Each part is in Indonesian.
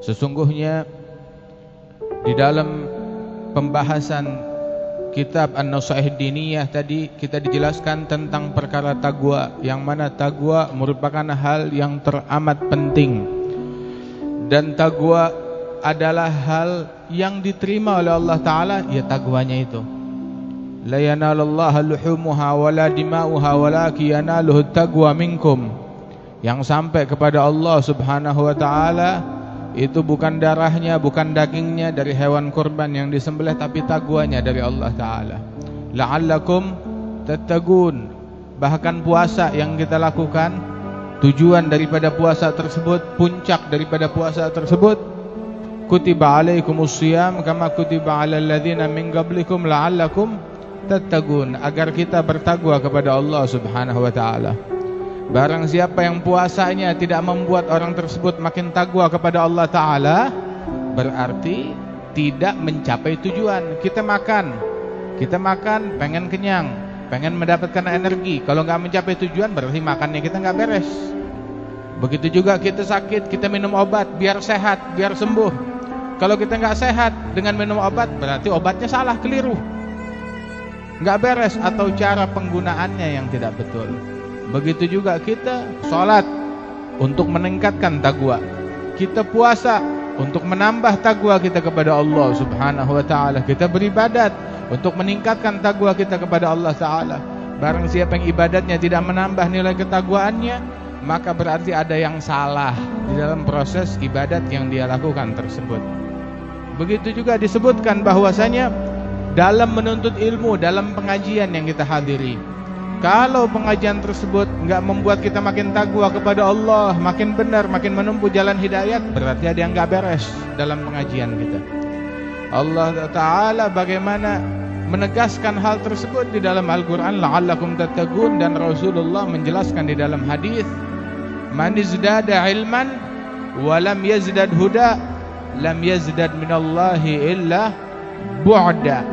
Sesungguhnya di dalam pembahasan kitab An-Nasaih Diniyah tadi kita dijelaskan tentang perkara taqwa, yang mana taqwa merupakan hal yang teramat penting, dan taqwa adalah hal yang diterima oleh Allah Ta'ala, ya taqwanya itu. La yanalallaha luhumuha wala dima'uha walaki yanaluhu taqwa minkum. Yang sampai kepada Allah Subhanahu wa Ta'ala itu bukan darahnya, bukan dagingnya dari hewan kurban yang disembelih, tapi taqwanya dari Allah Ta'ala. La'allakum tattaqun. Bahkan puasa yang kita lakukan, tujuan daripada puasa tersebut, puncak daripada puasa tersebut, kutiba alaikumus shiyam kama kutiba alal ladzina min qablikum la'allakum tattaqun, agar kita bertakwa kepada Allah Subhanahu wa Ta'ala. Barang siapa yang puasanya tidak membuat orang tersebut makin takwa kepada Allah Ta'ala, berarti tidak mencapai tujuan. Kita makan pengen kenyang, pengen mendapatkan energi. Kalau nggak mencapai tujuan, berarti makannya kita nggak beres. Begitu juga kita sakit, kita minum obat biar sehat, biar sembuh. Kalau kita nggak sehat dengan minum obat, berarti obatnya salah, keliru, nggak beres, atau cara penggunaannya yang tidak betul. Begitu juga kita sholat untuk meningkatkan taqwa, kita puasa untuk menambah taqwa kita kepada Allah Subhanahu wa Ta'ala, kita beribadat untuk meningkatkan taqwa kita kepada Allah Ta'ala. Barang siapa yang ibadatnya tidak menambah nilai ketakwaannya, maka berarti ada yang salah di dalam proses ibadat yang dia lakukan tersebut. Begitu juga disebutkan bahwasanya dalam menuntut ilmu, dalam pengajian yang kita hadiri, kalau pengajian tersebut enggak membuat kita makin takwa kepada Allah, makin benar, makin menempuh jalan hidayat, berarti ada yang enggak beres dalam pengajian kita. Allah Ta'ala bagaimana menegaskan hal tersebut di dalam Al-Quran, la'allakum tattaqun, dan Rasulullah menjelaskan di dalam hadis, man izdada ilman wa lam yazdad huda lam yazdad minallahi illa bu'da.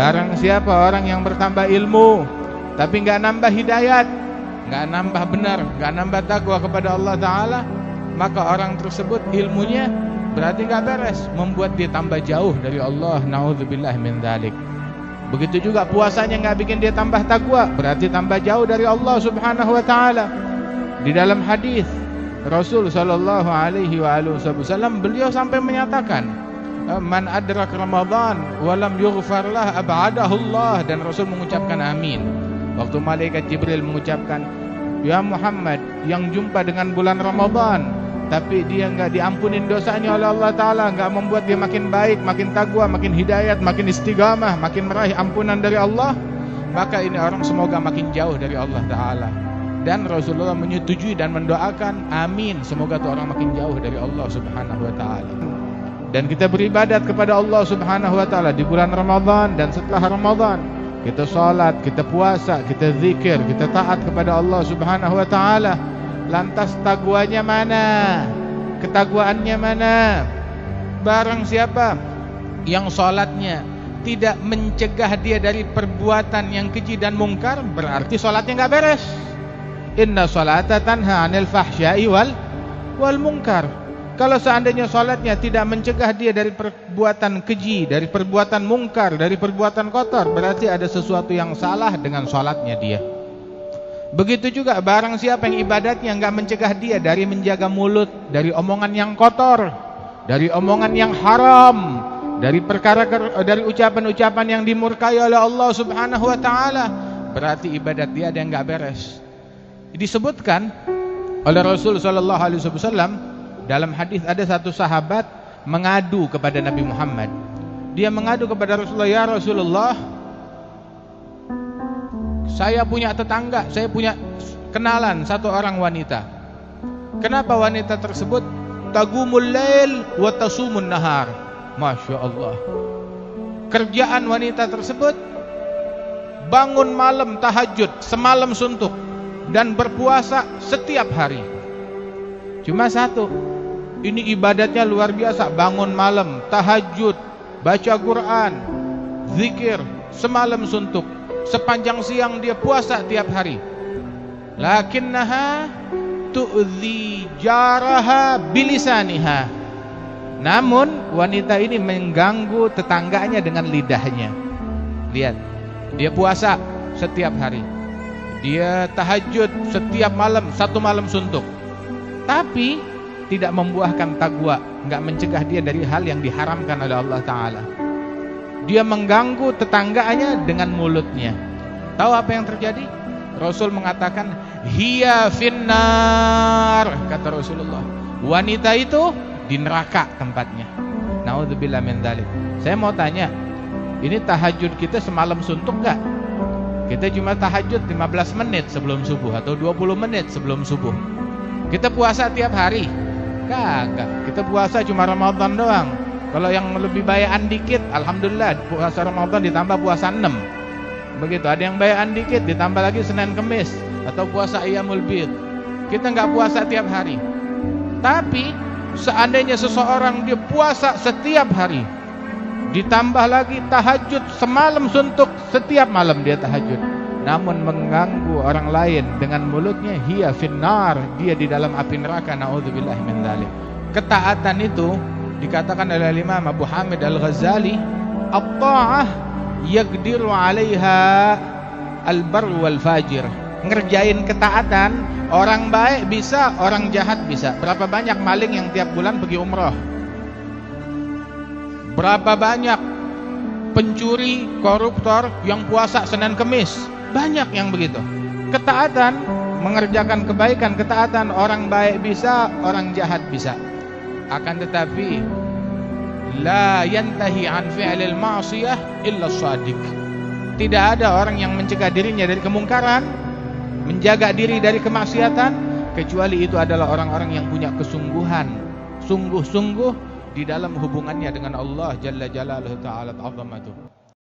Barang siapa orang yang bertambah ilmu tapi enggak nambah hidayat, enggak nambah benar, enggak nambah takwa kepada Allah Ta'ala, maka orang tersebut ilmunya berarti enggak beres, membuat dia tambah jauh dari Allah. Na'udzubillah min dzalik. Begitu juga puasanya enggak bikin dia tambah takwa, berarti tambah jauh dari Allah Subhanahu wa Ta'ala. Di dalam hadis Rasul sallallahu alaihi wasallam, beliau sampai menyatakan, man adrak Ramadan wa lam yughfar lah ab'adahu Allah, dan Rasul mengucapkan amin. Waktu malaikat Jibril mengucapkan, ya Muhammad, yang jumpa dengan bulan Ramadan tapi dia enggak diampunin dosanya oleh Allah Ta'ala, enggak membuat dia makin baik, makin takwa, makin hidayat, makin istiqamah, makin meraih ampunan dari Allah, maka ini orang semoga makin jauh dari Allah Ta'ala. Dan Rasulullah menyetujui dan mendoakan, amin, semoga tuh orang makin jauh dari Allah Subhanahu wa Ta'ala. Dan kita beribadat kepada Allah Subhanahu wa Ta'ala di bulan Ramadan dan setelah Ramadan. Kita salat, kita puasa, kita zikir, kita taat kepada Allah Subhanahu wa Ta'ala. Lantas takwanya mana? Ketakwaannya mana? Barang siapa yang salatnya tidak mencegah dia dari perbuatan yang keji dan mungkar, berarti salatnya enggak beres. Inna salata tanha 'anil fahsya'i wal munkar. Kalau seandainya salatnya tidak mencegah dia dari perbuatan keji, dari perbuatan mungkar, dari perbuatan kotor, berarti ada sesuatu yang salah dengan salatnya dia. Begitu juga barang siapa yang ibadatnya enggak mencegah dia dari menjaga mulut dari omongan yang kotor, dari omongan yang haram, dari dari ucapan-ucapan yang dimurkai oleh Allah Subhanahu wa Ta'ala, berarti ibadat dia ada yang enggak beres. Disebutkan oleh Rasul sallallahu alaihi wasallam dalam hadis, ada satu sahabat mengadu kepada Nabi Muhammad. Dia mengadu kepada Rasulullah, ya Rasulullah, saya punya tetangga, saya punya kenalan satu orang wanita. Kenapa wanita tersebut tagumul lail wa tasumun nahar? Masya Allah. Kerjaan wanita tersebut bangun malam tahajud, semalam suntuk, dan berpuasa setiap hari. Cuma satu, ini ibadatnya luar biasa, bangun malam, tahajud, baca Quran, zikir, semalam suntuk, sepanjang siang dia puasa tiap hari. Lakinnaha tu'dhi jaraha bilisaniha. Namun wanita ini mengganggu tetangganya dengan lidahnya. Lihat, dia puasa setiap hari, dia tahajud setiap malam, satu malam suntuk, tapi tidak membuahkan taqwa, enggak mencegah dia dari hal yang diharamkan oleh Allah Ta'ala. Dia mengganggu tetangganya dengan mulutnya. Tahu apa yang terjadi? Rasul mengatakan, hiya finnar, kata Rasulullah, wanita itu di neraka tempatnya. Naudzubillah min dzalik. Saya mau tanya, ini tahajud kita semalam suntuk enggak? Kita cuma tahajud 15 menit sebelum subuh atau 20 menit sebelum subuh. Kita puasa tiap hari? Kagak. Kita puasa cuma Ramadan doang. Kalau yang lebih bayaan dikit, alhamdulillah, puasa Ramadan ditambah puasa 6. Begitu, ada yang bayaan dikit ditambah lagi Senin Kemis atau puasa Ayyamul Bid. Kita enggak puasa tiap hari. Tapi seandainya seseorang dia puasa setiap hari, ditambah lagi tahajud semalam suntuk, setiap malam dia tahajud, namun mengganggu orang lain dengan mulutnya, hiya finnar, dia di dalam api neraka. Naudzubillah min dzalik. Ketaatan itu dikatakan oleh Imam Abu Hamid Al-Ghazali, at-ta'ah yaqdiru 'alaiha al-barr wal fajir. Ngerjain ketaatan, orang baik bisa, orang jahat bisa. Berapa banyak maling yang tiap bulan pergi umroh? Berapa banyak pencuri, koruptor yang puasa Senin Kemis? Banyak yang begitu. Ketaatan, mengerjakan kebaikan, ketaatan, orang baik bisa, orang jahat bisa. Akan tetapi la yantahi an fi'lil ma'siyah illa shadiq. Tidak ada orang yang mencegah dirinya dari kemungkaran, menjaga diri dari kemaksiatan, kecuali itu adalah orang-orang yang punya kesungguhan, sungguh-sungguh di dalam hubungannya dengan Allah Jalla Jalaluhu Ta'ala Azamatuh.